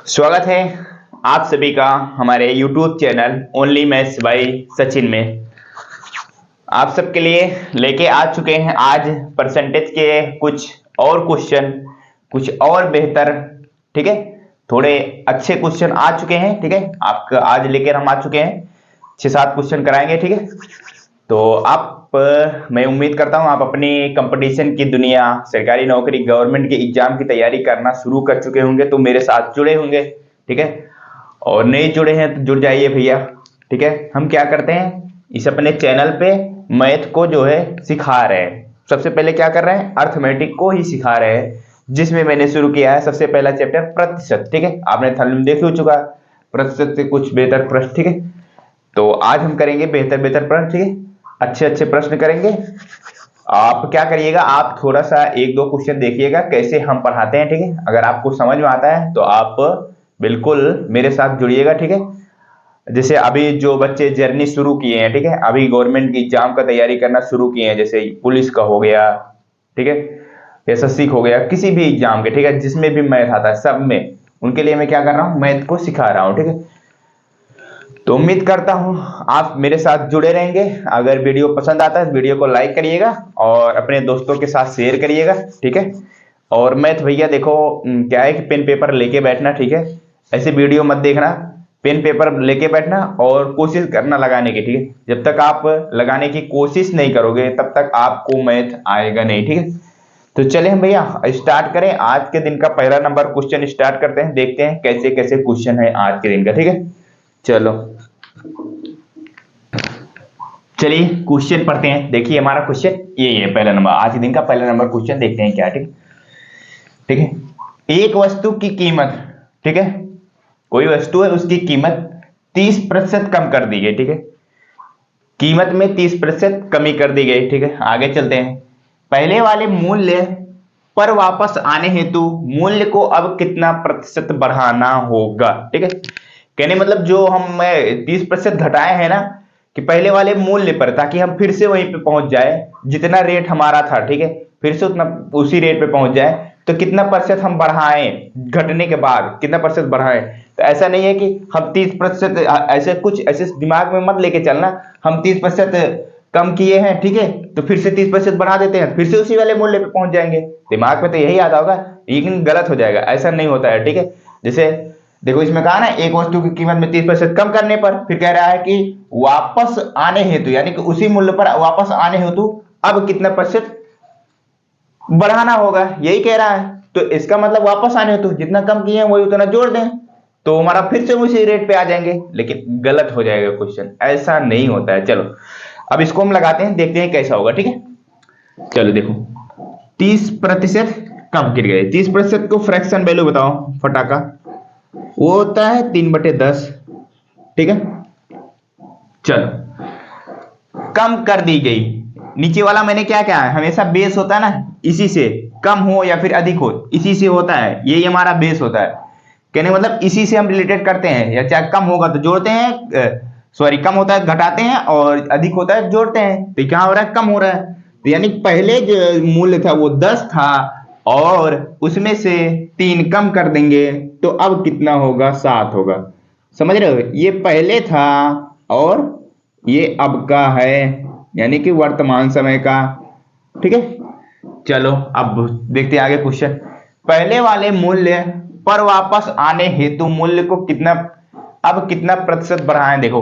स्वागत है आप सभी का हमारे YouTube channel only maths by Sachin में। आप सबके लिए लेके आ चुके हैं आज परसेंटेज के कुछ और क्वेश्चन, कुछ और बेहतर, ठीक है, थोड़े अच्छे क्वेश्चन आ चुके हैं, ठीक है। आपका आज लेकर हम आ चुके हैं 6-7 क्वेश्चन कराएंगे, ठीक है। तो मैं उम्मीद करता हूं आप अपनी कंपटीशन की दुनिया, सरकारी नौकरी, गवर्नमेंट के एग्जाम की तैयारी करना शुरू कर चुके होंगे, तो मेरे साथ जुड़े होंगे, ठीक है। और नहीं जुड़े हैं तो जुड़ जाइए भैया, ठीक है। हम क्या करते हैं, इस अपने चैनल पे मैथ को जो है सिखा रहे हैं। सबसे पहले क्या कर रहे हैं, अर्थमेटिक को ही सिखा रहे हैं, जिसमें मैंने शुरू किया है सबसे पहला चैप्टर प्रतिशत, ठीक है। आपने थंबनेल देख ही चुका, प्रतिशत से कुछ बेहतर प्रश्न, ठीक है। तो आज हम करेंगे बेहतर बेहतर प्रश्न, ठीक है, अच्छे अच्छे प्रश्न करेंगे। आप क्या करिएगा, आप थोड़ा सा 1-2 क्वेश्चन देखिएगा कैसे हम पढ़ाते हैं, ठीक है। अगर आपको समझ में आता है तो आप बिल्कुल मेरे साथ जुड़िएगा, ठीक है। जैसे अभी जो बच्चे जर्नी शुरू किए हैं, ठीक है, अभी गवर्नमेंट की एग्जाम का तैयारी करना शुरू किए हैं, जैसे पुलिस का हो गया, ठीक है, एसएससी हो गया, किसी भी एग्जाम के, ठीक है, जिसमें भी मैथ आता है सब में, उनके लिए मैं क्या कर रहा हूँ, मैथ को सिखा रहा हूँ, ठीक है। तो उम्मीद करता हूं आप मेरे साथ जुड़े रहेंगे। अगर वीडियो पसंद आता है वीडियो को लाइक करिएगा और अपने दोस्तों के साथ शेयर करिएगा, ठीक है। और मैथ भैया देखो क्या है कि पेन पेपर लेके बैठना, ठीक है, ऐसे वीडियो मत देखना, पेन पेपर लेके बैठना और कोशिश करना लगाने की, ठीक है। जब तक आप लगाने की कोशिश नहीं करोगे तब तक आपको मैथ आएगा नहीं, ठीक है। तो चले हम भैया स्टार्ट करें, आज के दिन का पहला नंबर क्वेश्चन स्टार्ट करते हैं, देखते हैं कैसे कैसे क्वेश्चन है आज के दिन का, ठीक है। चलो चलिए क्वेश्चन पढ़ते हैं। देखिए हमारा क्वेश्चन ये है, पहला नंबर, आज के दिन का पहला नंबर क्वेश्चन देखते हैं क्या, ठीक ठीक है। एक वस्तु की कीमत, ठीक है, कोई वस्तु है उसकी कीमत 30% कम कर दी गई, ठीक है, कीमत में 30% कमी कर दी गई, ठीक है। आगे चलते हैं, पहले वाले मूल्य पर वापस आने हेतु मूल्य को अब कितना प्रतिशत बढ़ाना होगा, ठीक है। कहने मतलब जो हम 30% घटाए हैं ना, कि पहले वाले मूल्य पर, ताकि हम फिर से वहीं पे पहुंच जाए जितना रेट हमारा था, ठीक है, फिर से उतना उसी रेट पे पहुंच जाए, तो कितना प्रतिशत हम बढ़ाएं, घटने के बाद कितना प्रतिशत बढ़ाएं। तो ऐसा नहीं है कि हम 30% ऐसे कुछ ऐसे दिमाग में मत लेके चलना, हम 30% कम किए हैं, ठीक है, तो फिर से 30% बढ़ा देते हैं, फिर से उसी वाले मूल्य पे पहुंच जाएंगे। दिमाग में तो यही आता होगा, लेकिन गलत हो जाएगा, ऐसा नहीं होता है, ठीक है। जैसे देखो इसमें कहा ना, एक वस्तु की कीमत में 30% कम करने पर, फिर कह रहा है कि वापस आने हेतु, यानी कि उसी मूल्य पर वापस आने हेतु अब कितना प्रतिशत बढ़ाना होगा, यही कह रहा है। तो इसका मतलब वापस आने हेतु जितना कम किए हैं वही उतना जोड़ दें, तो हमारा फिर से उसी रेट पे आ जाएंगे, लेकिन गलत हो जाएगा क्वेश्चन, ऐसा नहीं होता है। चलो अब इसको हम लगाते हैं, देखते हैं कैसा होगा, ठीक है। चलो देखो 30% कम गिर गए, 30% को फ्रैक्शन वैल्यू बताओ फटाका, वो होता है 3/10, ठीक है। चलो कम कर दी गई, नीचे वाला मैंने क्या क्या है, हमेशा बेस होता है ना, इसी से कम हो या फिर अधिक हो, इसी से होता है, यही हमारा बेस होता है। कहने मतलब इसी से हम रिलेटेड करते हैं, या चाहे कम होगा तो जोड़ते हैं, सॉरी कम होता है घटाते हैं, और अधिक होता है जोड़ते हैं। तो क्या हो रहा है, कम हो रहा है। तो यानी पहले जो मूल्य था वो 10 था, और उसमें से 3 कम कर देंगे तो अब कितना होगा, 7 होगा। समझ रहे हो, ये पहले था और ये अब का है, यानी कि वर्तमान समय का, ठीक है। चलो अब देखते हैं आगे क्वेश्चन, पहले वाले मूल्य पर वापस आने हेतु मूल्य को कितना, अब कितना प्रतिशत बढ़ाएं। देखो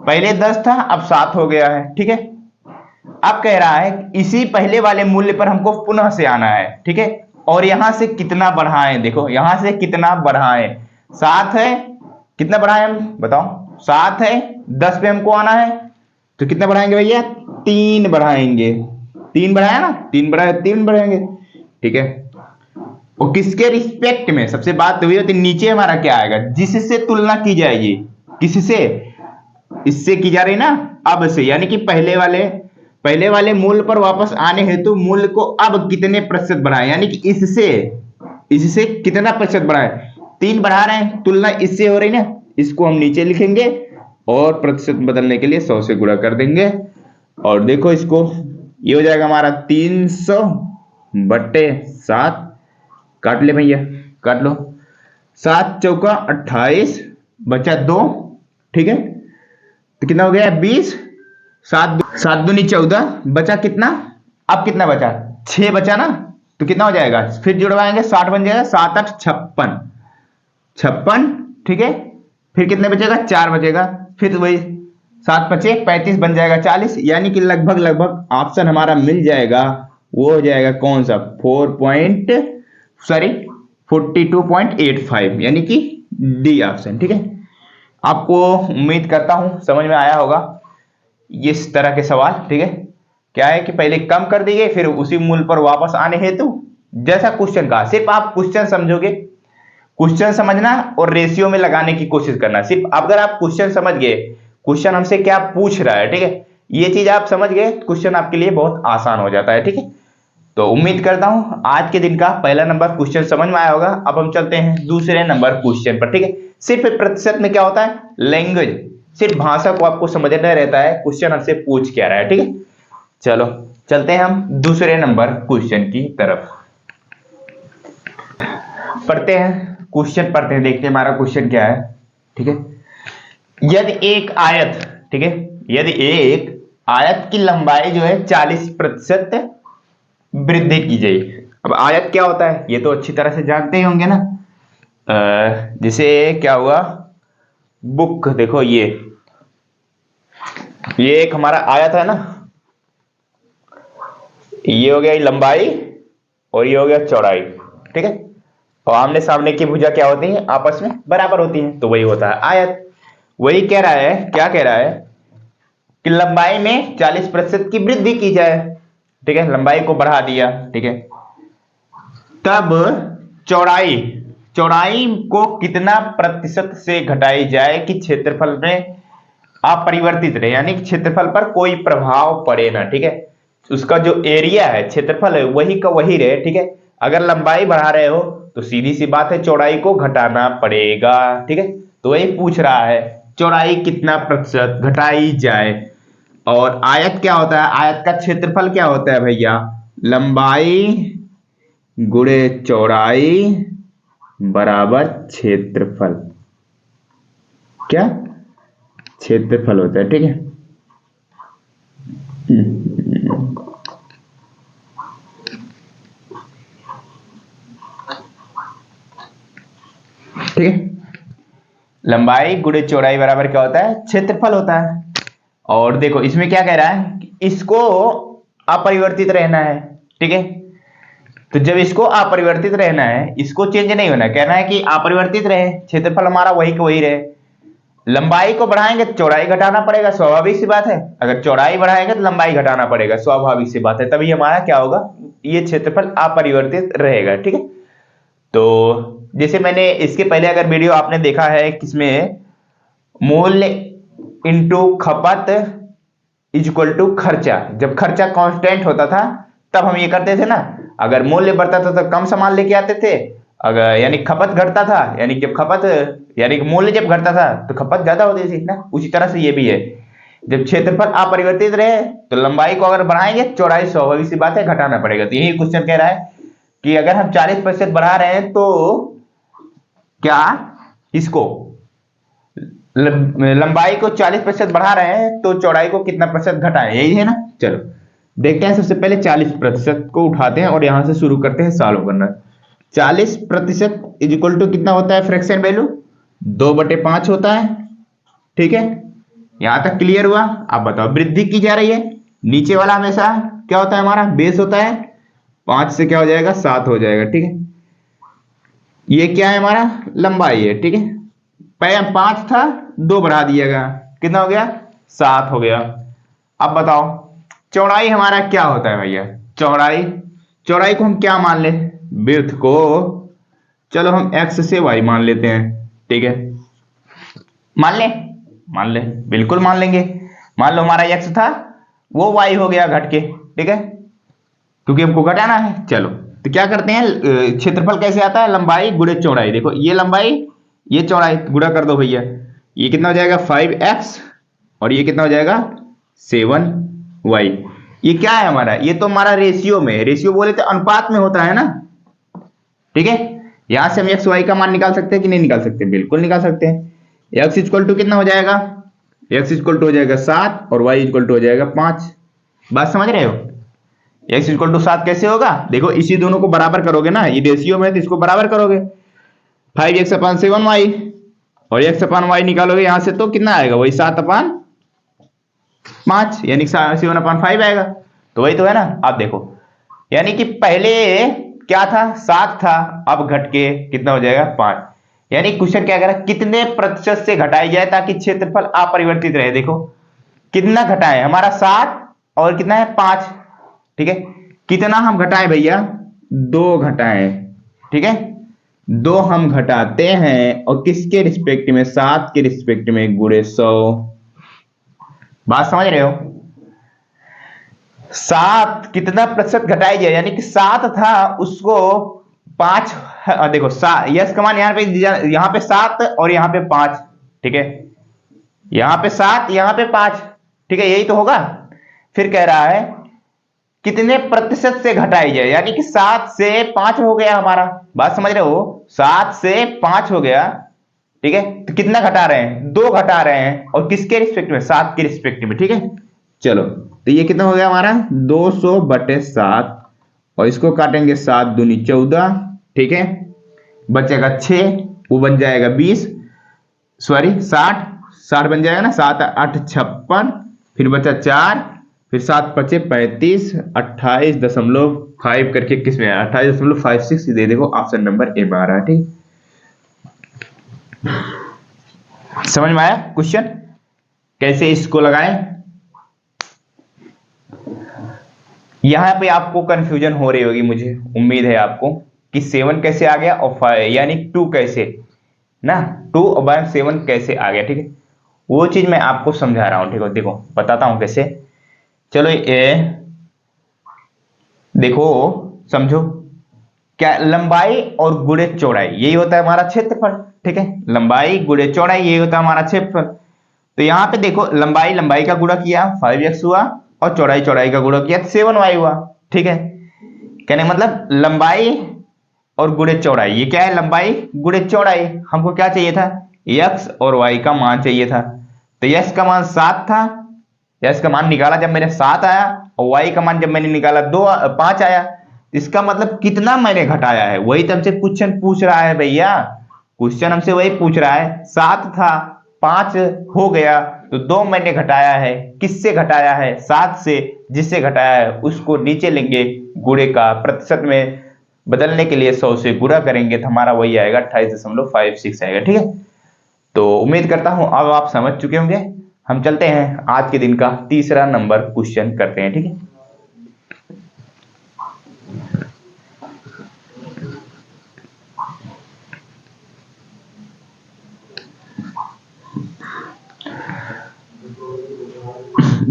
पहले 10 था, अब 7 हो गया है, ठीक है। अब कह रहा है इसी पहले वाले मूल्य पर हमको पुनः से आना है, ठीक है, और यहां से कितना बढ़ाएं। देखो यहां से कितना बढ़ाएं, 7 है, कितना बढ़ाएं हम बताओ, 7 है, 10 पे हमको आना है, तो कितना बढ़ाएंगे भैया, 3 बढ़ाएंगे, 3 बढ़ाया ना, 3 बढ़ाए 3 बढ़ाएंगे, ठीक है। और किसके रिस्पेक्ट में, सबसे बात तो हुई होती, नीचे हमारा क्या आएगा, जिससे तुलना की जाएगी, किससे, इससे की जा रही ना, अब से, यानी कि पहले वाले मूल्य पर वापस आने हेतु मूल्य को अब कितने प्रतिशत बढ़ाएं, यानी कि इससे कितना प्रतिशत बढ़ाएं, 3 बढ़ा रहे हैं, तुलना इससे हो रही ना, इसको हम नीचे लिखेंगे और प्रतिशत बदलने के लिए 100 से गुणा कर देंगे, और देखो इसको, ये हो जाएगा हमारा 300/7, काट ले भैया, काट लो, 7 चौका 28, बचा 2, ठीक है, तो कितना हो गया 20, 7 दूनी 14, बचा कितना, अब कितना बचा 6 बचा ना, तो कितना हो जाएगा, फिर जुड़वाएंगे 60 बन जाएगा, 7 8 56, 56, ठीक है, फिर कितने बचेगा 4 बचेगा, फिर वही 7 बचे 35 बन जाएगा 40, यानी कि लगभग लगभग ऑप्शन हमारा मिल जाएगा, वो हो जाएगा कौन सा 42.85, यानी कि डी ऑप्शन, ठीक है। आपको उम्मीद करता हूं समझ में आया होगा इस तरह के सवाल, ठीक है। क्या है कि पहले कम कर दिए फिर उसी मूल पर वापस आने हेतु जैसा क्वेश्चन का, सिर्फ आप क्वेश्चन समझोगे, क्वेश्चन समझना और रेशियो में लगाने की कोशिश करना। सिर्फ अगर आप क्वेश्चन समझ गए, क्वेश्चन हमसे क्या पूछ रहा है, ठीक है, ये चीज आप समझ गए, क्वेश्चन आपके लिए बहुत आसान हो जाता है, ठीक है। तो उम्मीद करता हूं आज के दिन का पहला नंबर क्वेश्चन समझ में आया होगा। अब हम चलते हैं दूसरे नंबर क्वेश्चन पर, ठीक है। सिर्फ प्रतिशत में क्या होता है, लैंग्वेज, सिर्फ भाषा को आपको समझना रहता है, क्वेश्चन हमसे पूछ क्या रहा है, ठीक है। चलो चलते हैं हम दूसरे नंबर क्वेश्चन की तरफ, पढ़ते हैं क्वेश्चन, पढ़ते हैं, देखते हैं हमारा क्वेश्चन क्या है, ठीक है। यदि एक आयत, ठीक है, यदि एक आयत की लंबाई जो है 40% वृद्धि की जाए। अब आयत क्या होता है ये तो अच्छी तरह से जानते ही होंगे ना, जैसे क्या हुआ, बुक देखो, ये एक हमारा आयत है ना, ये हो गया लंबाई और ये हो गया चौड़ाई, ठीक है, और आमने सामने की भुजा क्या होती है, आपस में बराबर होती है, तो वही होता है आयत। वही कह रहा है, क्या कह रहा है कि लंबाई में 40% की वृद्धि की जाए, ठीक है, लंबाई को बढ़ा दिया, ठीक है, तब चौड़ाई, चौड़ाई को कितना प्रतिशत से घटाई जाए कि क्षेत्रफल में अपरिवर्तित रहे, यानी कि क्षेत्रफल पर कोई प्रभाव पड़े ना, ठीक है, उसका जो एरिया है, क्षेत्रफल है, वही का वही रहे, ठीक है। अगर लंबाई बढ़ा रहे हो तो सीधी सी बात है चौड़ाई को घटाना पड़ेगा, ठीक है। तो वही पूछ रहा है चौड़ाई कितना प्रतिशत घटाई जाए, और आयत क्या होता है, आयत का क्षेत्रफल क्या होता है भैया, लंबाई गुणे चौड़ाई बराबर क्षेत्रफल, क्या क्षेत्रफल होता है, ठीक है। ठीक है, लंबाई गुणे चौड़ाई बराबर क्या होता है, क्षेत्रफल होता है। और देखो इसमें क्या कह रहा है कि इसको अपरिवर्तित रहना है, ठीक है, तो जब इसको अपरिवर्तित रहना है, इसको चेंज नहीं होना, कहना है कि अपरिवर्तित रहे, क्षेत्रफल हमारा वही का वही रहे, लंबाई को बढ़ाएंगे तो चौड़ाई घटाना पड़ेगा, स्वाभाविक सी बात है, अगर चौड़ाई बढ़ाएंगे तो लंबाई घटाना पड़ेगा, स्वाभाविक सी बात है, तभी हमारा क्या होगा, ये क्षेत्रफल अपरिवर्तित रहेगा, ठीक है। तो जैसे मैंने इसके पहले अगर वीडियो आपने देखा है किसमें, मूल्य इंटू खपत इज इक्वल टू खर्चा, जब खर्चा कांस्टेंट होता था तब हम ये करते थे ना, अगर मूल्य बढ़ता था तो कम सामान लेके आते थे, अगर यानी खपत घटता था, यानी जब खपत, यानी कि मूल्य जब घटता था तो खपत ज्यादा होती थी ना, उसी तरह से ये भी है, जब क्षेत्रफल अपरिवर्तित रहे तो लंबाई को अगर बढ़ाएंगे चौड़ाई स्वाभाविक सी बात है घटाना पड़ेगा। तो यही क्वेश्चन कह रहा है कि अगर हम 40% बढ़ा रहे हैं तो क्या इसको लंबाई को 40% बढ़ा रहे हैं तो चौड़ाई को कितना प्रतिशत घटाएं, यही है ना। चलो देखते हैं, सबसे पहले 40% को उठाते हैं और यहां से शुरू करते हैं सॉल्व करना। 40% इज इक्वल टू कितना होता है, फ्रैक्शन वैल्यू 2/5 होता है, ठीक है, यहां तक क्लियर हुआ। आप बताओ वृद्धि की जा रही है, नीचे वाला हमेशा क्या होता है हमारा बेस होता है, 5 से क्या हो जाएगा 7 हो जाएगा, ठीक है। ये क्या है हमारा लंबाई है, ठीक है, पहले 5 था 2 बढ़ा दिएगा, कितना हो गया 7 हो गया। अब बताओ चौड़ाई हमारा क्या होता है भैया, चौड़ाई, चौड़ाई को हम क्या मान ले, विड्थ को चलो हम x से y मान लेते हैं, ठीक है, मान ले, मान ले, बिल्कुल मान लेंगे। मान लो हमारा x था वो y हो गया घट के, ठीक है, क्योंकि हमको घटाना है। चलो तो क्या करते हैं, क्षेत्रफल कैसे आता है, लंबाई गुणे चौड़ाई, देखो ये लंबाई ये चौड़ाई गुणा कर दो भैया, ये कितना हो जाएगा 5x और ये कितना हो जाएगा 7y। ये क्या है हमारा, ये तो हमारा रेशियो में, रेशियो बोले तो अनुपात में होता है ना, ठीक है, यहां से हम एक्स वाई का मान निकाल सकते हैं कि नहीं निकाल सकते? बिल्कुल निकाल सकते हैं। एक्स इक्वल टू कितना हो जाएगा? एक्स इक्वल टू हो जाएगा 7 और वाई इक्वल टू हो जाएगा 5। बात समझ रहे हो? एक्स इक्वल टू 7 कैसे होगा? देखो इसी दोनों को बराबर करोगे ना, ये रेशियो में है तो इसको बराबर करोगे। 5x अपान 7y और x अपान y निकालोगे यहां से तो कितना आएगा? वही 7 अपान 5 यानी 7 अपान 5 आएगा। तो वही तो है ना। आप देखो यानी कि पहले क्या था? 7 था, अब घट के कितना हो जाएगा? 5। यानी क्वेश्चन क्या कह रहा है? कितने प्रतिशत से घटाई जाए ताकि क्षेत्रफल अपरिवर्तित रहे। देखो कितना घटाए? हमारा 7 और कितना है? 5। ठीक है, कितना हम घटाएं भैया? 2 घटाएं। ठीक है, 2 हम घटाते हैं और किसके रिस्पेक्ट में? 7 के रिस्पेक्ट में गुणे 100। बात समझ रहे हो? 7 कितना प्रतिशत घटाई जाए, यानी कि 7 था उसको 5। देखो यस कमान यहाँ पे 7 और यहाँ पे 5। ठीक है, यहाँ पे 7 यहाँ पे 5। ठीक है, यही तो होगा। फिर कह रहा है कितने प्रतिशत से घटाई जाए, यानी कि 7 से 5 हो गया हमारा। बात समझ रहे हो? 7 से 5 हो गया। ठीक है, तो कितना घटा रहे हैं? 2 घटा रहे हैं और किसके रिस्पेक्ट में? 7 के रिस्पेक्ट में। ठीक है, चलो तो ये कितना हो गया हमारा? 200/7 और इसको काटेंगे 7 दूनी 14। ठीक है, बचेगा 6, वो बन जाएगा 20, सॉरी 60। 60 बन जाएगा ना, 7 8 56, फिर बचा 4, फिर 7 5 35, 28.5 करके किसमें आया? 28.56 दे। देखो ऑप्शन नंबर ए में आ रहा है। ठीक, समझ में आया क्वेश्चन कैसे इसको लगाएं? यहां पे आपको कंफ्यूजन हो रही होगी, मुझे उम्मीद है आपको, कि 7 कैसे आ गया और 5 यानी 2 कैसे ना, 2/7 कैसे आ गया। ठीक है, वो चीज मैं आपको समझा रहा हूं। ठीक है, देखो बताता हूं कैसे। चलो ये देखो, समझो क्या? लंबाई और गुणे चौड़ाई यही होता है हमारा क्षेत्रफल। ठीक है, लंबाई गुणे चौड़ाई यही होता है हमारा क्षेत्रफल। तो यहाँ पे देखो लंबाई लंबाई का गुणा किया 5x हुआ और चौड़ाई चौड़ाई का गुणा किया 7y हुआ। ठीक है, कहने मतलब लंबाई और गुणे चौड़ाई, ये क्या है? लंबाई गुणे चौड़ाई। हमको क्या चाहिए था? x और y का मान चाहिए था। तो x का मान 7 था, x का मान निकाला जब मैंने 7 आया, और y का मान जब मैंने निकाला 5 आया। इसका मतलब कितना मैंने घटाया है? वही तो हमसे क्वेश्चन पूछ रहा है भैया। क्वेश्चन हमसे वही पूछ रहा है। 7 था, 5 हो गया, तो 2 मैंने घटाया है। किससे घटाया है? 7 से। जिससे घटाया है उसको नीचे लेंगे, गुणे का प्रतिशत में बदलने के लिए 100 से गुणा करेंगे तो हमारा वही आएगा 28.56 आएगा। ठीक है, तो उम्मीद करता हूं अब आप समझ चुके होंगे। हम चलते हैं आज के दिन का तीसरा नंबर क्वेश्चन करते हैं। ठीक है,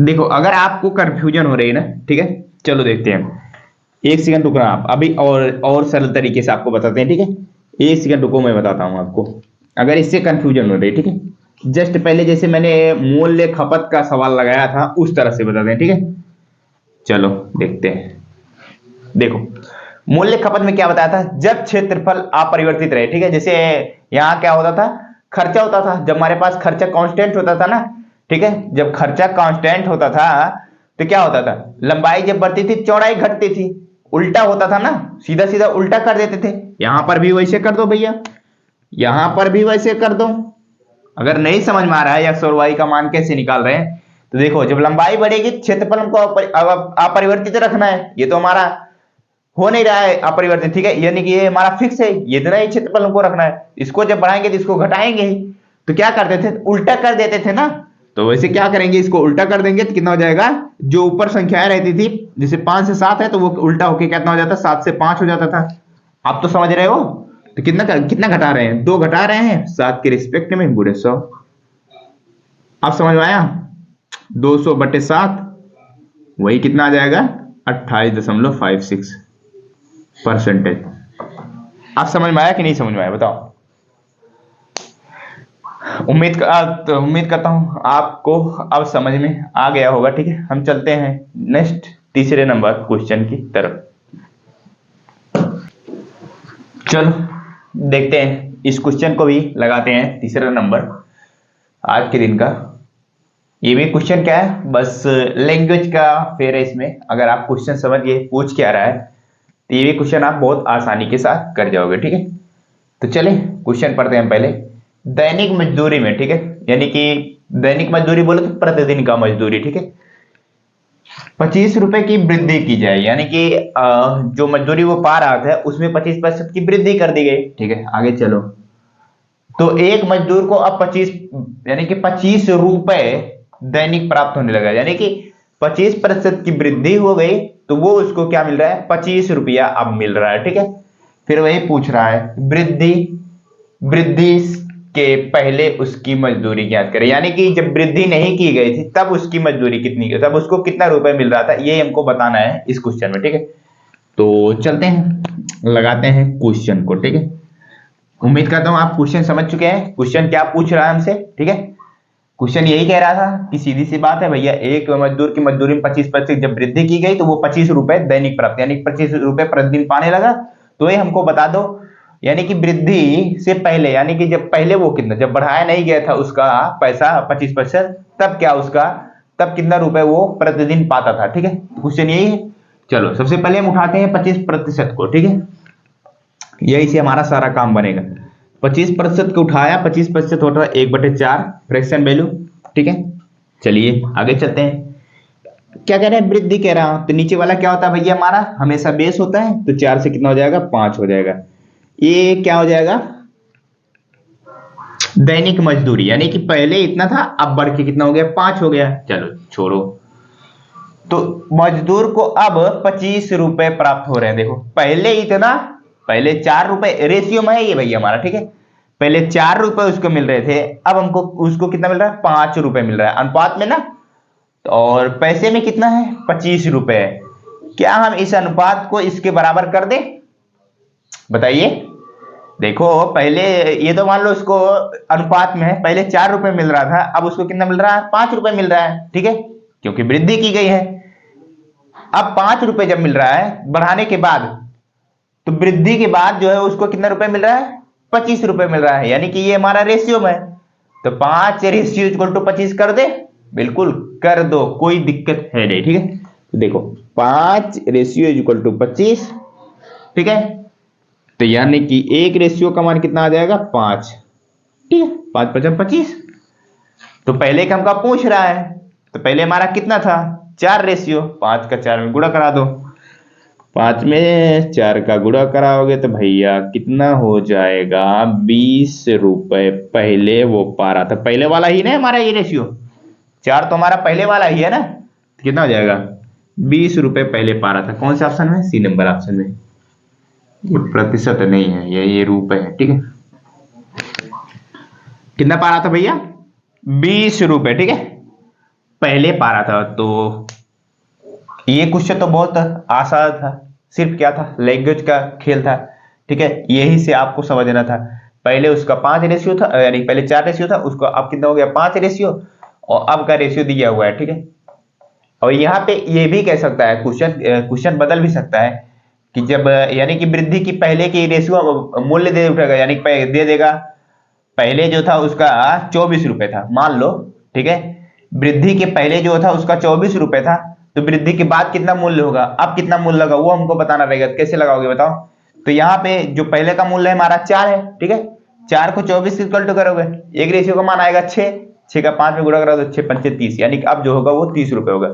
देखो अगर आपको कंफ्यूजन हो रही है ना, ठीक है, चलो देखते हैं। एक सेकंड रुकना आप, अभी और सरल तरीके से आपको बताते हैं। ठीक है, एक सेकंड रुको, मैं बताता हूं आपको अगर इससे कंफ्यूजन हो रही है। ठीक है, जस्ट पहले जैसे मैंने मूल्य खपत का सवाल लगाया था उस तरह से बताते हैं। ठीक है, चलो देखते हैं। देखो मूल्य खपत में क्या बताया था? जब क्षेत्रफल अपरिवर्तित रहे। ठीक है, जैसे यहां क्या होता था? खर्चा होता था। जब हमारे पास खर्चा कांस्टेंट होता था ना, ठीक है, जब खर्चा कांस्टेंट होता था तो क्या होता था? लंबाई जब बढ़ती थी चौड़ाई घटती थी। उल्टा होता था ना, सीधा सीधा उल्टा कर देते थे। यहां पर भी वैसे कर दो भैया, यहां पर भी वैसे कर दो। अगर नहीं समझ में आ रहा है x और y का मान कैसे निकाल रहे हैं, तो देखो जब लंबाई बढ़ेगी क्षेत्रफल हमको अपरिवर्तित रखना है। ये तो हमारा हो नहीं रहा है अपरिवर्तित। ठीक है, यानी कि ये हमारा फिक्स है, ये इतना ही क्षेत्रफल हमको रखना है। इसको जब बढ़ाएंगे तो इसको घटाएंगे ही। तो क्या करते थे? उल्टा कर देते थे ना। तो वैसे क्या करेंगे? इसको उल्टा कर देंगे तो कितना हो जाएगा? जो ऊपर संख्याएं रहती थी, जैसे 5 से 7 है तो वो उल्टा होके कितना हो जाता? 7 से 5 हो जाता था। आप तो समझ रहे हो? तो कितना घटा रहे हैं? 2 घटा रहे हैं 7 के रिस्पेक्ट में, गुणे 100। आप समझ में आया? 200/7 वही कितना आ जाएगा? 28.56%। आप समझ में आया कि नहीं समझ में आया? बताओ। उम्मीद करता हूं आपको अब समझ में आ गया होगा। ठीक है, हम चलते हैं नेक्स्ट तीसरे नंबर क्वेश्चन की तरफ। चलो देखते हैं इस क्वेश्चन को भी लगाते हैं तीसरा नंबर आज के दिन का। ये भी क्वेश्चन क्या है, बस लैंग्वेज का फेर है इसमें। अगर आप क्वेश्चन समझ गए पूछ क्या रहा है तो ये भी क्वेश्चन आप बहुत आसानी के साथ कर जाओगे, ठीक है। तो चलिए क्वेश्चन पढ़ते हैं पहले। दैनिक मजदूरी में, ठीक है, यानी कि दैनिक मजदूरी बोले तो प्रतिदिन का मजदूरी, ठीक है, 25 रुपए की वृद्धि की जाए, यानी कि जो मजदूरी वो पा रहा था उसमें 25% की वृद्धि कर दी गई, ठीक है। आगे चलो, तो एक मजदूर को अब 25 यानी कि 25 रुपए दैनिक प्राप्त होने लगा, यानी कि 25% की वृद्धि हो गई तो वो उसको क्या मिल रहा है, 25 रुपया अब मिल रहा है, ठीक है। फिर वही पूछ रहा है वृद्धि वृद्धि के पहले उसकी मजदूरी ज्ञात करें, यानी कि जब वृद्धि नहीं की गई थी तब उसकी मजदूरी कितनी, तब उसको कितना रुपए मिल रहा था, ये हमको बताना है इस क्वेश्चन में, ठीक है। तो चलते हैं लगाते हैं क्वेश्चन को, ठीक है। उम्मीद करता हूं आप क्वेश्चन समझ चुके हैं, क्वेश्चन क्या पूछ रहा है हमसे, ठीक है। क्वेश्चन यही कह रहा था कि सीधी सी बात है भैया, एक मजदूर की मजदूरी में 25% जब वृद्धि की गई तो वो 25 रुपए दैनिक प्राप्त, यानी 25 रुपए प्रतिदिन पाने लगा। तो ये हमको बता दो, यानी कि वृद्धि से पहले, यानी कि जब पहले वो कितना, जब बढ़ाया नहीं गया था उसका पैसा 25%, तब क्या उसका, तब कितना रुपए वो प्रतिदिन पाता था, ठीक है। क्वेश्चन यही है। चलो सबसे पहले हम उठाते हैं 25% को, ठीक है, यही से हमारा सारा काम बनेगा। 25% को उठाया, 25% होता है 1/4 फ्रैक्शन वैल्यू, ठीक है। चलिए आगे चलते हैं। क्या कह रहे हैं, वृद्धि कह रहा हूं, तो नीचे वाला क्या होता है भैया, हमारा हमेशा बेस होता है, तो 4 से कितना हो जाएगा, 5 हो जाएगा। ये क्या हो जाएगा, दैनिक मजदूरी, यानी कि पहले इतना था अब बढ़ के कितना हो गया, 5 हो गया। चलो छोड़ो, तो मजदूर को अब 25 रुपए प्राप्त हो रहे हैं। देखो पहले इतना, पहले 4 रुपए रेशियो में है ये भैया हमारा, ठीक है। पहले 4 रुपए उसको मिल रहे थे, अब हमको उसको कितना मिल रहा है, 5 रुपए मिल रहा है अनुपात में ना, और पैसे में कितना है, 25 रुपए। क्या हम इस अनुपात को इसके बराबर कर दें, बताइए। देखो पहले ये तो मान लो उसको अनुपात में है, पहले 4 रुपए मिल रहा था, अब उसको कितना मिल रहा है, 5 रुपए मिल रहा है, ठीक है, क्योंकि वृद्धि की गई है। अब 5 रुपए जब मिल रहा है बढ़ाने के बाद, तो वृद्धि के बाद जो है उसको कितना रुपए मिल रहा है, 25 रुपए मिल रहा है, यानी कि ये हमारा रेशियो में है। तो 5 रेशियो इक्वल टू 25 कर दे, बिल्कुल कर दो, कोई दिक्कत है नहीं, ठीक है। तो देखो 5 रेशियो इक्वल टू 25, ठीक है। तो यानी कि एक रेशियो का मान कितना आ जाएगा, 5, ठीक है, 5 5 25। तो पहले का हमका पूछ रहा है, तो पहले हमारा कितना था, 4 रेशियो, 5 का 4 में गुणा करा दो, 5 में 4 का गुणा कराओगे तो भैया कितना हो जाएगा, 20 रुपए पहले वो पा रहा था, पहले वाला ही ना हमारा ये रेशियो, 4 तो हमारा पहले वाला ही है ना, तो कितना हो जाएगा, 20 रुपए पहले पा रहा था। कौन से ऑप्शन में, सी नंबर ऑप्शन में। ये प्रतिशत नहीं है, ये रुपए है, ठीक है। कितना पा रहा था भैया, 20 रुपए, ठीक है, पहले पा रहा था। तो ये क्वेश्चन तो बहुत आसान था, सिर्फ क्या था, लैंग्वेज का खेल था, ठीक है। यही से आपको समझना था, पहले उसका 5 रेशियो था, यानी पहले 4 रेशियो था, उसको अब कितना हो गया, 5 रेशियो, और अब का रेशियो दिया हुआ है, ठीक है। और यहाँ पे ये भी कह सकता है, क्वेश्चन बदल भी सकता है कि जब, यानी कि वृद्धि की पहले की रेशियो मूल्य दे उठेगा, यानी दे देगा, पहले जो था उसका 24 रुपए था मान लो, ठीक है। वृद्धि के पहले जो था उसका 24 रुपए था, तो वृद्धि के बाद कितना मूल्य होगा, अब कितना मूल्य होगा वो हमको बताना रहेगा। कैसे लगाओगे बताओ। तो यहाँ पे जो पहले का मूल्य है हमारा 4 है, ठीक है, 4 को 24 से इक्वल टू करोगे, एक रेशियो का मान आएगा 6, 6 का 5 में गुणा करोगे तो 6 पंचे 30, यानी कि अब जो होगा वो 30 रुपए होगा।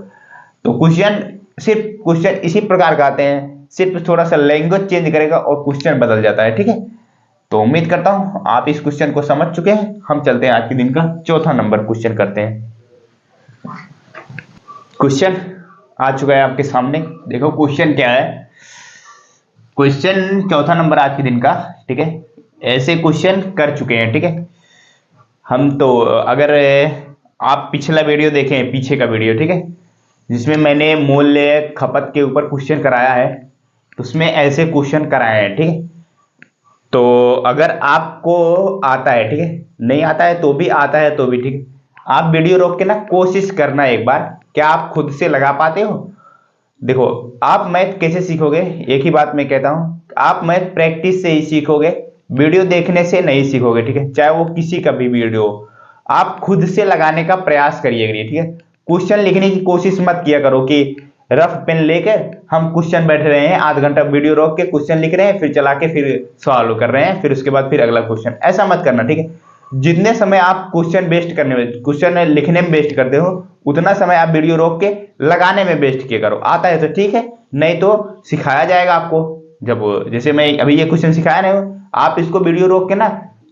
तो क्वेश्चन इसी प्रकार का आते हैं, सिर्फ थोड़ा सा लैंग्वेज चेंज करेगा और क्वेश्चन बदल जाता है, ठीक है। तो उम्मीद करता हूं आप इस क्वेश्चन को समझ चुके हैं। हम चलते हैं आज के दिन का चौथा नंबर क्वेश्चन करते हैं। क्वेश्चन आ चुका है आपके सामने, देखो क्वेश्चन क्या है, क्वेश्चन चौथा नंबर आज के दिन का, ठीक है। ऐसे क्वेश्चन कर चुके हैं, ठीक है हम। तो अगर आप पिछला वीडियो देखें, पीछे का वीडियो, ठीक है, जिसमें मैंने मूल्य खपत के ऊपर क्वेश्चन कराया है, तो उसमें ऐसे क्वेश्चन कराए हैं, ठीक है। तो अगर आपको आता है, ठीक है, नहीं आता है तो भी, आता है तो भी, ठीक है, आप वीडियो रोक के ना कोशिश करना एक बार, क्या आप खुद से लगा पाते हो। देखो आप मैथ कैसे सीखोगे, एक ही बात मैं कहता हूं, आप मैथ प्रैक्टिस से ही सीखोगे, वीडियो देखने से नहीं सीखोगे, ठीक है, चाहे वो किसी का भी वीडियो, आप खुद से लगाने का प्रयास करिएगा, ठीक है। क्वेश्चन लिखने की कोशिश मत किया करो कि रफ पेन लेकर हम क्वेश्चन बैठ रहे हैं, आध घंटा वीडियो रोक के क्वेश्चन लिख रहे हैं, फिर चला के फिर सॉल्व कर रहे हैं, फिर उसके बाद फिर अगला क्वेश्चन, ऐसा मत करना, ठीक है। जितने समय आप क्वेश्चन लिखने में वेस्ट करते हो, उतना समय आप वीडियो रोक के लगाने में वेस्ट किया करो। आता है तो ठीक है, नहीं तो सिखाया जाएगा आपको। जब जैसे मैं अभी ये क्वेश्चन सिखाया नहीं हूं, आप इसको वीडियो रोक के ना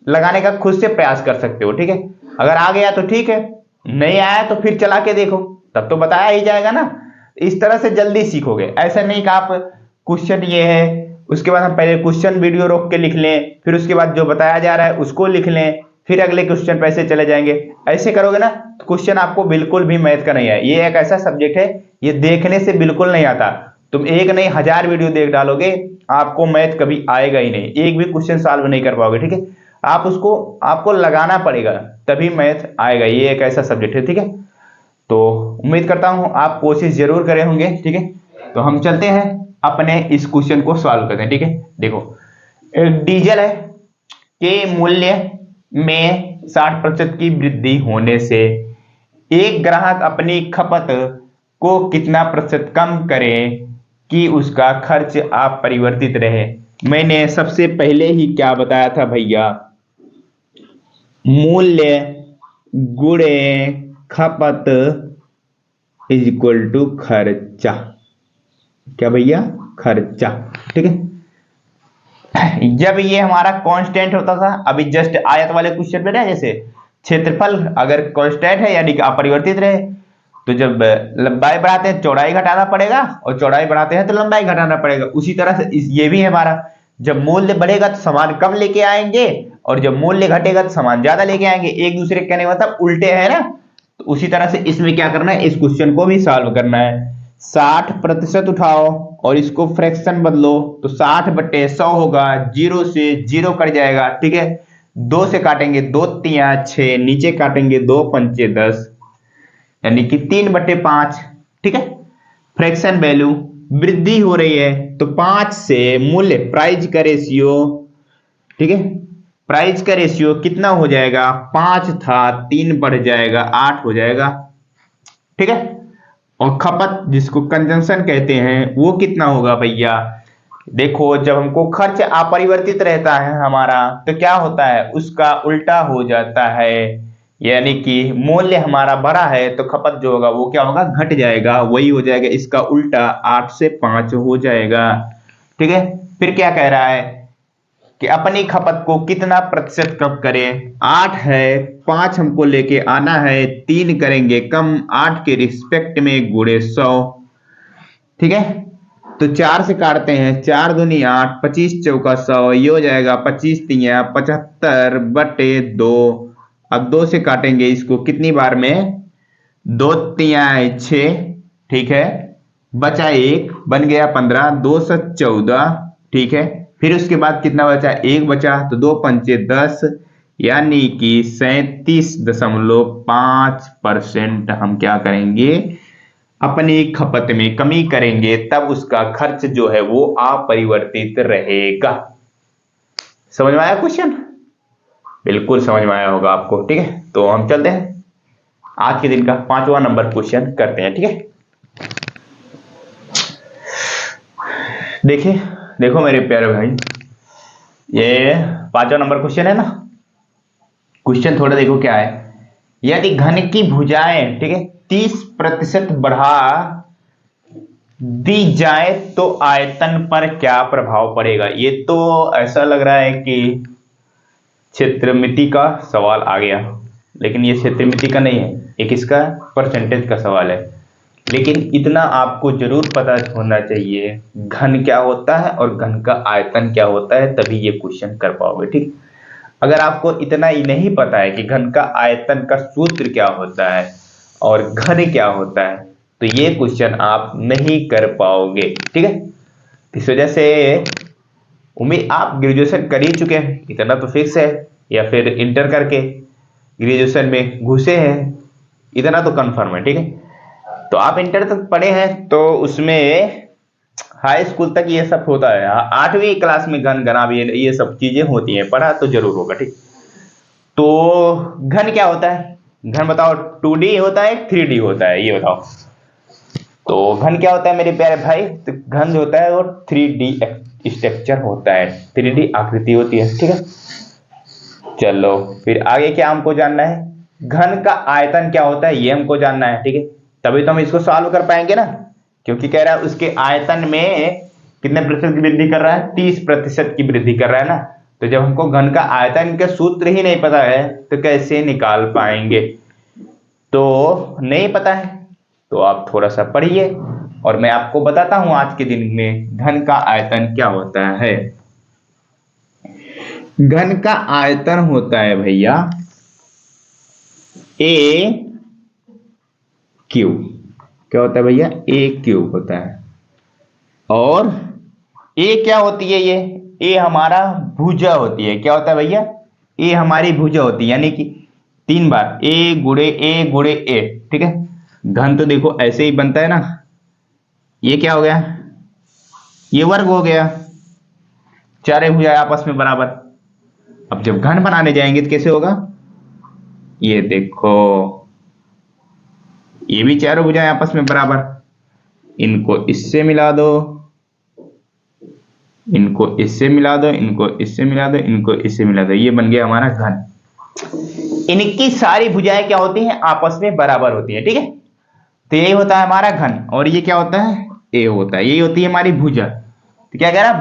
लगाने का खुद से प्रयास कर सकते हो, ठीक है। अगर आ गया तो ठीक है, नहीं आया तो फिर चला के देखो, तब तो बताया ही जाएगा ना। इस तरह से जल्दी सीखोगे। ऐसा नहीं कि आप क्वेश्चन ये है, उसके बाद हम पहले क्वेश्चन वीडियो रोक के लिख लें, फिर उसके बाद जो बताया जा रहा है उसको लिख लें, फिर अगले क्वेश्चन पे ऐसे चले जाएंगे। ऐसे करोगे ना तो क्वेश्चन आपको बिल्कुल भी मैथ का नहीं है। ये एक ऐसा सब्जेक्ट है, ये देखने से बिल्कुल नहीं आता। तुम एक नहीं 1000 वीडियो देख डालोगे, आपको मैथ कभी आएगा ही नहीं, एक भी क्वेश्चन सॉल्व नहीं कर पाओगे, ठीक है। आपको लगाना पड़ेगा, तभी मैथ आएगा। ये एक ऐसा सब्जेक्ट है, ठीक है। तो उम्मीद करता हूं आप कोशिश जरूर करे होंगे, ठीक है। तो हम चलते हैं अपने इस क्वेश्चन को सॉल्व करते हैं, ठीक है। देखो, डीजल है के मूल्य में 60% की वृद्धि होने से एक ग्राहक अपनी खपत को कितना प्रतिशत कम करे कि उसका खर्च अपरिवर्तित रहे। मैंने सबसे पहले ही क्या बताया था भैया, मूल्य गुणे खपत इज इक्वल टू खर्चा। क्या भैया, खर्चा, ठीक है। जब ये हमारा कांस्टेंट होता था, अभी जस्ट आयत वाले क्वेश्चन में ना, जैसे क्षेत्रफल अगर कांस्टेंट है यानी कि अपरिवर्तित रहे, तो जब लंबाई बढ़ाते हैं चौड़ाई घटाना पड़ेगा, और चौड़ाई बढ़ाते हैं तो लंबाई घटाना पड़ेगा। उसी तरह से ये भी है हमारा, जब मूल्य बढ़ेगा तो सामान कम लेके आएंगे, और जब मूल्य घटेगा तो सामान ज्यादा लेके आएंगे। एक दूसरे के कहने का मतलब उल्टे है ना। तो उसी तरह से इसमें क्या करना है, इस क्वेश्चन को भी सॉल्व करना है। 60% उठाओ और इसको फ्रैक्शन बदलो, तो 60/100 होगा, 0 से 0 कट जाएगा, ठीक है। 2 से काटेंगे 2 तिया 6, नीचे काटेंगे 2 पंचे 10, यानी कि 3/5, ठीक है। फ्रैक्शन वैल्यू वृद्धि हो रही है, तो 5 से मूल्य प्राइस का रेशियो, ठीक है, प्राइस का रेशियो कितना हो जाएगा, 5 था 3 बढ़ जाएगा 8 हो जाएगा, ठीक है। और खपत जिसको कंजम्पशन कहते हैं वो कितना होगा भैया। देखो, जब हमको खर्च अपरिवर्तित रहता है हमारा, तो क्या होता है, उसका उल्टा हो जाता है। यानी कि मूल्य हमारा बढ़ा है तो खपत जो होगा वो क्या होगा, घट जाएगा, वही हो जाएगा इसका उल्टा, 8 से 5 हो जाएगा, ठीक है। फिर क्या कह रहा है कि अपनी खपत को कितना प्रतिशत कम करें। 8 है, 5 हमको लेके आना है, 3 करेंगे कम, 8 के रिस्पेक्ट में गुणे 100, ठीक है। तो 4 से काटते हैं, 4 दूनी 8, 25 चौका 100, ये हो जाएगा 25 तिया 75/2। अब 2 से काटेंगे इसको कितनी बार में, 2 तिया 6, ठीक है, बचा 1, बन गया 15, 2 से 14, ठीक है। फिर उसके बाद कितना बचा, 1 बचा, तो 2 पंचे 10, यानी कि 37.5% हम क्या करेंगे, अपनी खपत में कमी करेंगे, तब उसका खर्च जो है वो अपरिवर्तित रहेगा। समझ में आया क्वेश्चन, बिल्कुल समझ में आया होगा आपको, ठीक है। तो हम चलते हैं आज के दिन का 5वां नंबर क्वेश्चन करते हैं, ठीक है। देखिए, देखो मेरे प्यारे भाई, ये 5वां नंबर क्वेश्चन है ना। क्वेश्चन थोड़ा देखो क्या है, यदि घन की भुजाएं, ठीक है, 30% बढ़ा दी जाए तो आयतन पर क्या प्रभाव पड़ेगा। ये तो ऐसा लग रहा है कि क्षेत्रमिति का सवाल आ गया, लेकिन ये क्षेत्रमिति का नहीं है, एक इसका परसेंटेज का सवाल है। लेकिन इतना आपको जरूर पता होना चाहिए घन क्या होता है और घन का आयतन क्या होता है, तभी ये क्वेश्चन कर पाओगे, ठीक। अगर आपको इतना ही नहीं पता है कि घन का आयतन का सूत्र क्या होता है और घन क्या होता है, तो ये क्वेश्चन आप नहीं कर पाओगे, ठीक है। इस वजह से उम्मीद, आप ग्रेजुएशन कर ही चुके हैं, इतना तो फिक्स है, या फिर इंटर करके ग्रेजुएशन में घुसे हैं, इतना तो कंफर्म है, ठीक है। तो आप इंटर तक पढ़े हैं, तो उसमें हाई स्कूल तक ये सब होता है। 8वीं क्लास में घन घना भी ये सब चीजें होती हैं, पढ़ा तो जरूर होगा। ठीक, तो घन क्या होता है? घन बताओ, 2D होता है 3D होता है, ये बताओ। तो घन क्या होता है मेरे प्यारे भाई? तो घन जो होता है वो 3D स्ट्रक्चर होता है, 3D आकृति होती है। ठीक है, चलो फिर आगे क्या हमको जानना है? घन का आयतन क्या होता है ये हमको जानना है। ठीक है, तभी तो हम इसको सॉल्व कर पाएंगे ना, क्योंकि कह रहा है उसके आयतन में कितने प्रतिशत की वृद्धि कर रहा है? 30% की वृद्धि कर रहा है ना। तो जब हमको घन का आयतन का सूत्र ही नहीं पता है तो कैसे निकाल पाएंगे? तो नहीं पता है तो आप थोड़ा सा पढ़िए और मैं आपको बताता हूं आज के दिन में घन का आयतन क्या होता है। घन का आयतन होता है भैया ए क्यूब। क्या होता है भैया? ए क्यूब होता है। और ए क्या होती है? ये हमारा भुजा होती है। क्या होता है भैया? ए हमारी भुजा होती है, यानी कि 3 बार ए गुड़े ए गुड़े ए। ठीक है, घन तो देखो ऐसे ही बनता है ना। ये क्या हो गया? ये वर्ग हो गया, चारे भुजा आपस में बराबर। अब जब घन बनाने जाएंगे तो कैसे होगा? ये देखो, ये भी चारों भुजाएं आपस में बराबर, इनको इससे मिला दो, इनको इससे मिला दो, इनको इससे मिला दो, इनको इससे मिला दो, ये बन गया हमारा घन। इनकी सारी भुजाएं क्या होती हैं? आपस में बराबर होती है। ठीक है, तो यही होता है हमारा घन। और ये क्या होता है? ए होता है। यही होती है हमारी भुजा। तो क्या कह रहा है?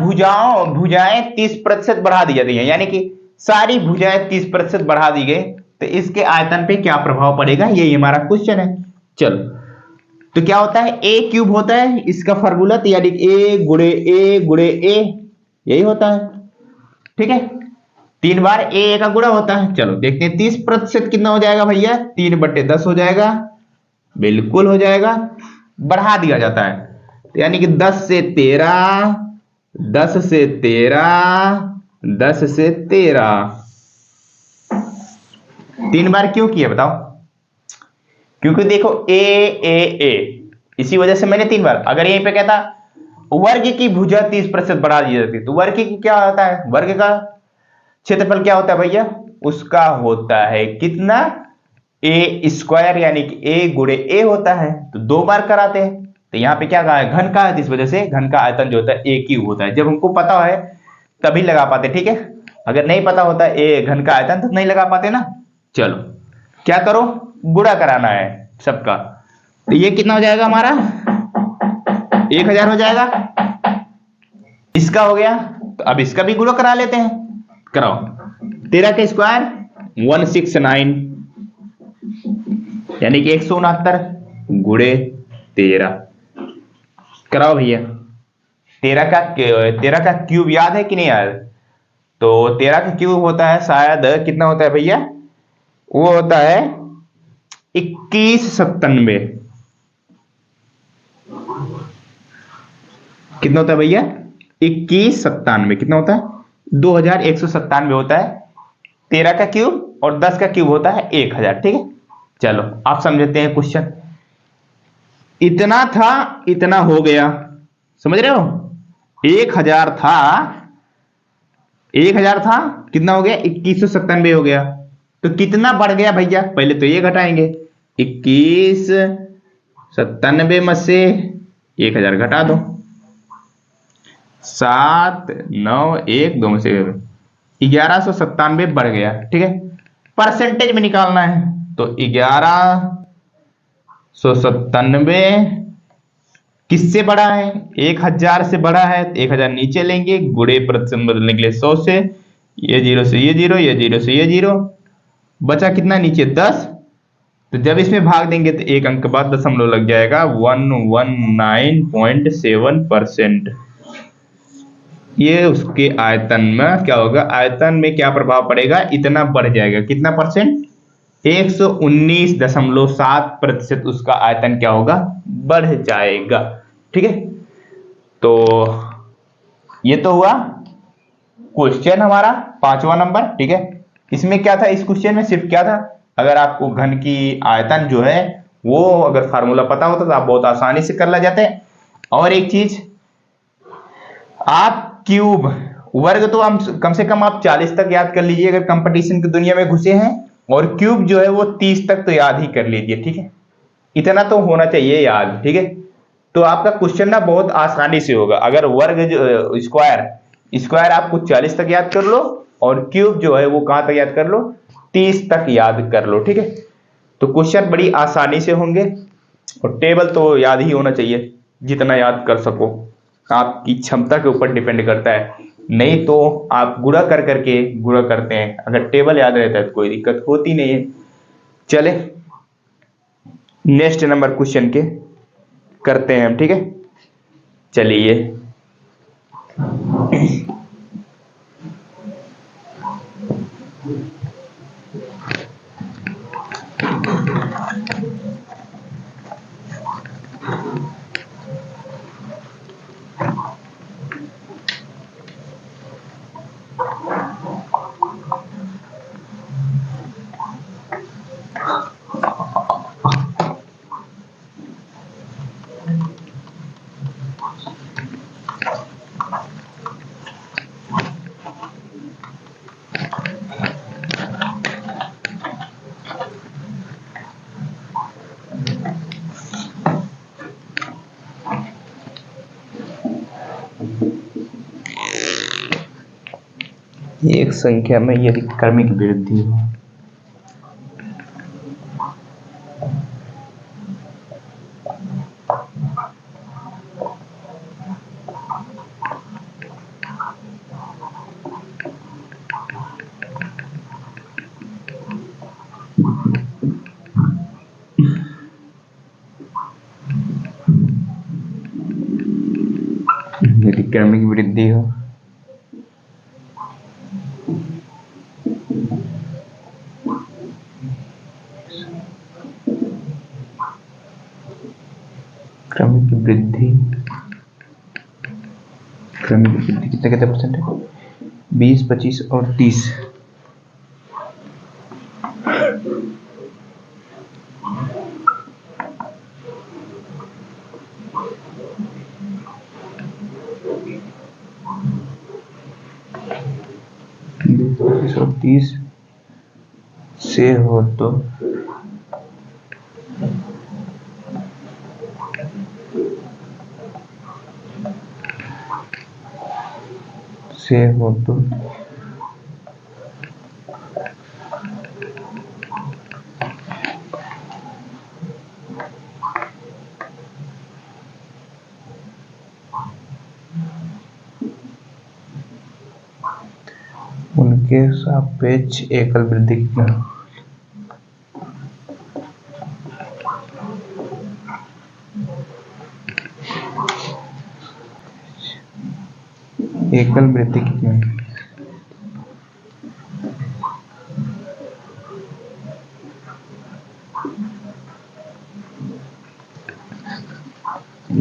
भुजाएं 30% बढ़ा दी जाती है, यानी कि सारी भुजाएं 30% बढ़ा दी गई, तो इसके आयतन पे क्या प्रभाव पड़ेगा? यही हमारा क्वेश्चन है। चलो, तो क्या होता है? ए क्यूब होता है इसका फॉर्मूला, तो यानी ए गुड़े ए गुड़े ए, यही होता है। ठीक है, 3 बार ए का गुणा होता है। चलो देखते हैं 30% कितना हो जाएगा भैया? 3/10 हो जाएगा, बिल्कुल हो जाएगा। बढ़ा दिया जाता है, तो यानी कि 10 से 13, 10 से 13, 10 से 13। 3 बार क्यों किया बताओ? क्योंकि देखो ए ए ए, इसी वजह से मैंने 3 बार। अगर यहीं पे कहता वर्ग की भुजा 30% बढ़ा दी जाती, तो वर्ग की क्या होता है? वर्ग का क्षेत्रफल क्या होता है भैया? उसका होता है कितना? ए स्क्वायर, यानी कि ए गुणे ए होता है। तो 2 बार कराते हैं, तो यहाँ पे क्या कहा है? घन का है, इस वजह से घन का आयतन जो होता है ए क्यूब होता है। जब हमको पता है तभी लगा पाते। ठीक है, अगर नहीं पता होता ए घन का आयतन तो नहीं लगा पाते ना। चलो क्या करो? गुणा कराना है सबका। तो ये कितना हो जाएगा हमारा? 1000 हो जाएगा। इसका हो गया, तो अब इसका भी गुणा करा लेते हैं। कराओ, 13 का स्क्वायर 169, यानी कि 169 गुणे 13। कराओ भैया। 13 का क्यूब याद है कि नहीं याद? तो 13 का क्यूब होता है शायद, कितना होता है भैया? वो होता है 2197। कितना होता है भैया? 2197। कितना होता है? 2197 होता है 13 का क्यूब, और 10 का क्यूब होता है 1000। ठीक है, चलो आप समझते हैं क्वेश्चन। इतना था, इतना हो गया, समझ रहे हो? 1000 था, 1000 था, कितना हो गया? 2197 हो गया। तो कितना बढ़ गया भैया? पहले तो ये घटाएंगे, 2197 में से 1000 घटा दो, 7 9 1 2 में से 1197 बढ़ गया। ठीक है, परसेंटेज में निकालना है, तो 1197 किससे बड़ा है? 1000 से बड़ा है, तो 1000 नीचे लेंगे, गुणे प्रतिशत बदलने के लिए 100 से, ये 0 से ये 0, ये 0 से ये 0, बचा कितना नीचे? 10। तो जब इसमें भाग देंगे तो एक अंक बाद दशमलव लग जाएगा, 119.7%। ये उसके आयतन में क्या होगा? आयतन में क्या प्रभाव पड़ेगा? इतना बढ़ जाएगा। कितना परसेंट? 119.7% उसका आयतन क्या होगा? बढ़ जाएगा। ठीक है, तो ये तो हुआ क्वेश्चन हमारा 5वां नंबर। ठीक है, इसमें क्या था? इस क्वेश्चन में सिर्फ क्या था? अगर आपको घन की आयतन जो है वो अगर फार्मूला पता होता तो आप बहुत आसानी से कर ला जाते। और एक चीज, आप क्यूब वर्ग तो हम कम से कम आप 40 तक याद कर लीजिए अगर कंपटीशन की दुनिया में घुसे हैं, और क्यूब जो है वो 30 तक तो याद ही कर लीजिए, ठीक है। इतना तो होना चाहिए याद, ठीक है। तो आपका क्वेश्चन ना बहुत आसानी से होगा। अगर वर्ग जो स्क्वायर स्क्वायर आप कुछ 40 तक याद कर लो, और क्यूब जो है वो कहां तक याद कर लो, 30 तक याद कर लो, ठीक है। तो क्वेश्चन बड़ी आसानी से होंगे, और टेबल तो याद ही होना चाहिए, जितना याद कर सको। आपकी क्षमता के ऊपर डिपेंड करता है, नहीं तो आप गुणा कर करके गुणा करते हैं, अगर टेबल याद रहता है तो कोई दिक्कत होती नहीं है। चले नेक्स्ट नंबर क्वेश्चन के करते हैं हम, ठीक है। चलिए एक संख्या में यदि क्रमिक वृद्धि हो, यदि क्रमिक वृद्धि हो, क्रमिक वृद्धि कितने कितने परसेंट है, 20, 25 और 30। और 30 से हो तो उनके सापेक्ष एकल वृद्धि कितना, एकल वृद्धि कितना है,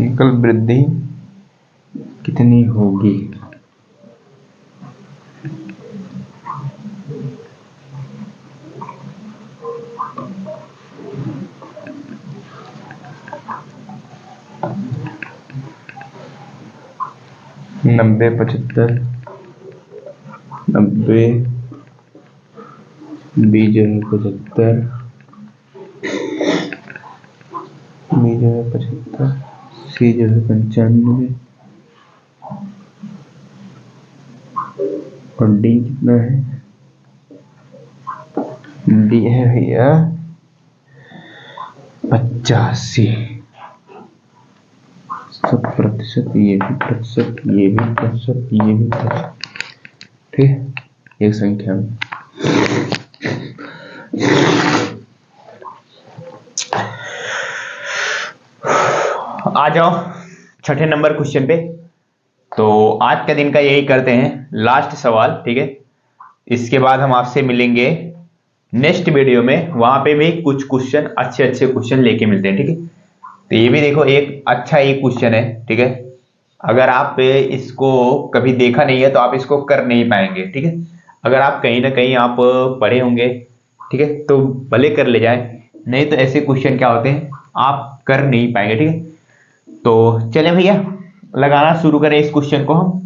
एकल वृद्धि कितनी होगी। नब्बे, 75, 90, बी जो है 75, बी जो है 75, सी जो है 95, और डी कितना है, डी है भैया 85। 100%, ये भी प्रतिशत, ये भी प्रतिशत, ये भी प्रतिशत, ठीक। एक संख्या में आ जाओ छठे नंबर क्वेश्चन पे। तो आज का दिन का यही करते हैं, लास्ट सवाल, ठीक है। इसके बाद हम आपसे मिलेंगे नेक्स्ट वीडियो में, वहां पे भी कुछ क्वेश्चन, अच्छे अच्छे क्वेश्चन लेके मिलते हैं, ठीक है। तो ये भी देखो एक अच्छा एक क्वेश्चन है, ठीक है। अगर आप इसको कभी देखा नहीं है तो आप इसको कर नहीं पाएंगे, ठीक है। अगर आप कहीं ना कहीं आप पढ़े होंगे, ठीक है, तो भले कर ले जाए, नहीं तो ऐसे क्वेश्चन क्या होते हैं आप कर नहीं पाएंगे, ठीक है। तो चले भैया लगाना शुरू करें इस क्वेश्चन को हम।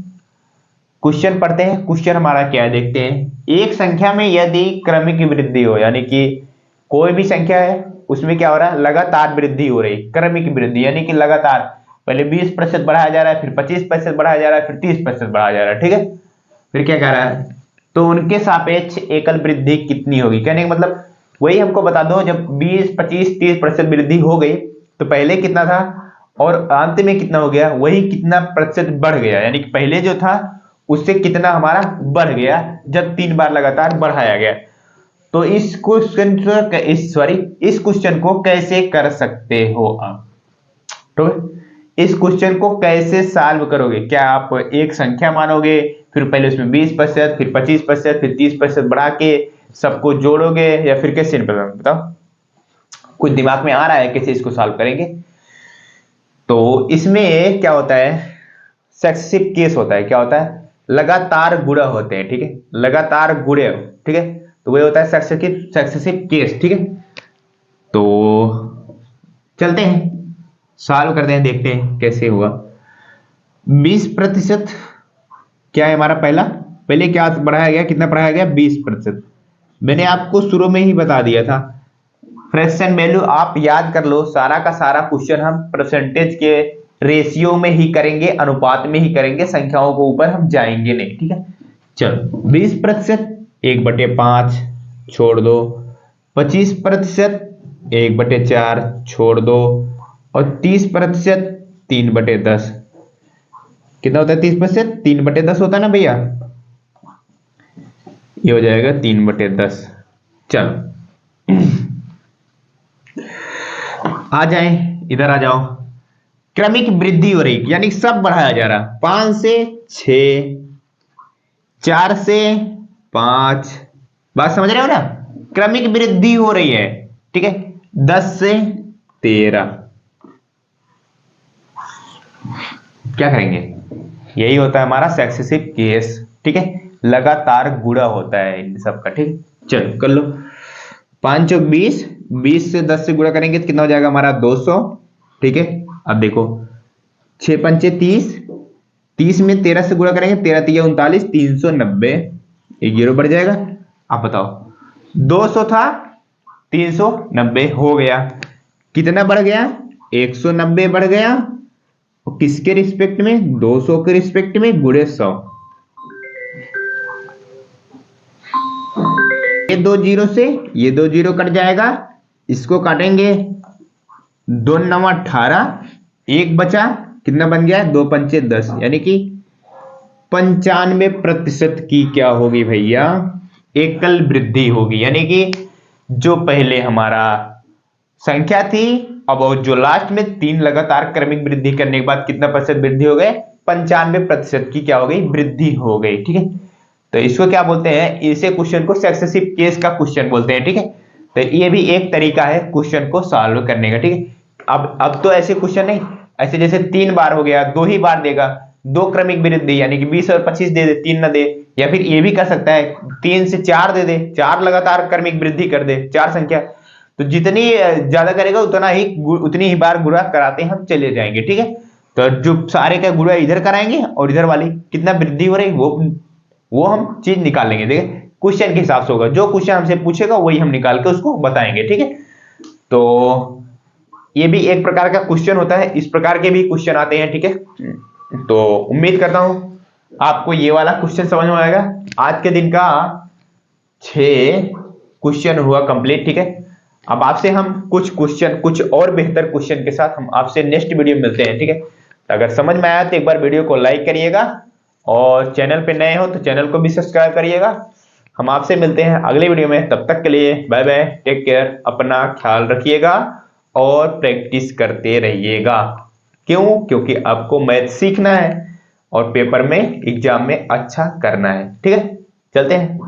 क्वेश्चन पढ़ते हैं। क्वेश्चन हमारा क्या है देखते हैं। एक संख्या में यदि क्रमिक वृद्धि हो, यानी कि कोई भी संख्या है उसमें क्या हो रहा है, लगातार वृद्धि हो रही, क्रमिक वृद्धि यानी कि लगातार पहले 20% बढ़ाया जा रहा है, फिर 25% बढ़ाया जा रहा है, फिर 30% बढ़ाया जा रहा है, ठीक है। फिर क्या कह रहा है, तो उनके सापेक्ष एकल वृद्धि कितनी होगी। कहने का मतलब वही हमको बता दो, जब 20, 25, 30% वृद्धि हो गई तो पहले कितना था और अंत में कितना हो गया, वही कितना प्रतिशत बढ़ गया, यानी कि पहले जो था उससे कितना हमारा बढ़ गया जब 3 बार लगातार बढ़ाया गया। तो इस क्वेश्चन को कैसे कर सकते हो आप, तो इस क्वेश्चन को कैसे सॉल्व करोगे। क्या आप एक संख्या मानोगे, फिर पहले उसमें 20%, फिर 25%, फिर 30% बढ़ा के सबको जोड़ोगे, या फिर कैसे बताओ। कुछ दिमाग में आ रहा है कैसे इसको सॉल्व करेंगे। तो इसमें क्या होता है, सक्सेसिव केस होता है। क्या होता है, लगातार गुणा होते हैं, ठीक है, लगातार गुणे, ठीक है, तो वह होता है सक्सेसिव केस, ठीक है। तो चलते हैं सॉल्व करते हैं, देखते हैं कैसे हुआ। 20% क्या है हमारा, पहले क्या बढ़ाया गया, कितना बढ़ाया गया, 20%। मैंने आपको शुरू में ही बता दिया था। फ्रैक्शन वैल्यू आप याद कर लो, सारा का सारा क्वेश्चन हम परसेंटेज के रेशियो में ही करेंगे, अनुपात में ही करेंगे, संख्याओं को ऊपर हम जाएंगे नहीं, ठीक है। चलो 20% 1/5 छोड़ दो, 25% 1/4 छोड़ दो, और 30% 3/10। कितना होता है 30%, 3/10 होता है ना भैया, ये हो जाएगा 3/10। चलो आ जाए, इधर आ जाओ। क्रमिक वृद्धि हो रही यानी सब बढ़ाया जा रहा, 5 से 6, 4 से 5, बात समझ रहे हो ना, क्रमिक वृद्धि हो रही है, ठीक है। 10 से 13, क्या करेंगे, यही होता है हमारा सक्सेसिव केस, ठीक है, लगातार गुणा होता है इन सब का, ठीक है। चलो कर लो, 5 चौक 20, 20 से 10 से गुणा करेंगे तो कितना हो जाएगा हमारा 200, ठीक है। अब देखो 6 पंचे 30, 30 में 13 से गुणा करेंगे, 13 तिया 39, 390, एक जीरो बढ़ जाएगा। आप बताओ 200 था 390 हो गया, कितना बढ़ गया, 190 बढ़ गया, और किसके रिस्पेक्ट में, 200 के रिस्पेक्ट में, गुणे 100। ये 2 जीरो से ये 2 जीरो कट जाएगा, इसको काटेंगे, 2 9 18, एक बचा, कितना बन गया, 2 पंचे 10, यानी कि 95% की क्या होगी भैया, एकल वृद्धि होगी। यानी कि जो पहले हमारा संख्या थी, अब जो लास्ट में 3 लगातार क्रमिक वृद्धि करने के बाद कितना प्रतिशत वृद्धि हो गए, 95% की क्या हो गई, वृद्धि हो गई, ठीक है। तो इसको क्या बोलते हैं, इसे क्वेश्चन को सक्सेसिव केस का क्वेश्चन बोलते हैं, ठीक है। तो ये भी एक तरीका है क्वेश्चन को सॉल्व करने का, ठीक है। अब तो ऐसे क्वेश्चन नहीं, ऐसे जैसे 3 बार हो गया, 2 ही बार देगा, 2 क्रमिक वृद्धि यानी कि 20 और 25 दे दे, 3 ना दे, या फिर ये भी कर सकता है 3 से 4 दे दे, 4 लगातार क्रमिक वृद्धि कर दे, 4 संख्या, तो जितनी ज्यादा करेगा उतनी ही बार गुणा कराते हम चले जाएंगे, ठीक है। तो जो सारे का गुणा इधर कराएंगे और इधर वाली कितना वृद्धि हो रही वो हम चीज निकाल लेंगे, देखिए क्वेश्चन के हिसाब से होगा, जो क्वेश्चन हमसे पूछेगा वही हम निकाल के उसको बताएंगे, ठीक है। तो ये भी एक प्रकार का क्वेश्चन होता है, इस प्रकार के भी क्वेश्चन आते हैं, ठीक है। तो उम्मीद करता हूं आपको ये वाला क्वेश्चन समझ में आएगा। आज के दिन का 6 क्वेश्चन हुआ कंप्लीट, ठीक है। अब आपसे हम कुछ और बेहतर क्वेश्चन के साथ हम आपसे नेक्स्ट वीडियो में मिलते हैं, ठीक है। अगर समझ में आया तो एक बार वीडियो को लाइक करिएगा, और चैनल पे नए हो तो चैनल को भी सब्सक्राइब करिएगा। हम आपसे मिलते हैं अगले वीडियो में, तब तक के लिए बाय बाय, टेक केयर, अपना ख्याल रखिएगा और प्रैक्टिस करते रहिएगा। क्यों, क्योंकि आपको मैथ सीखना है और पेपर में एग्जाम में अच्छा करना है, ठीक है। चलते हैं।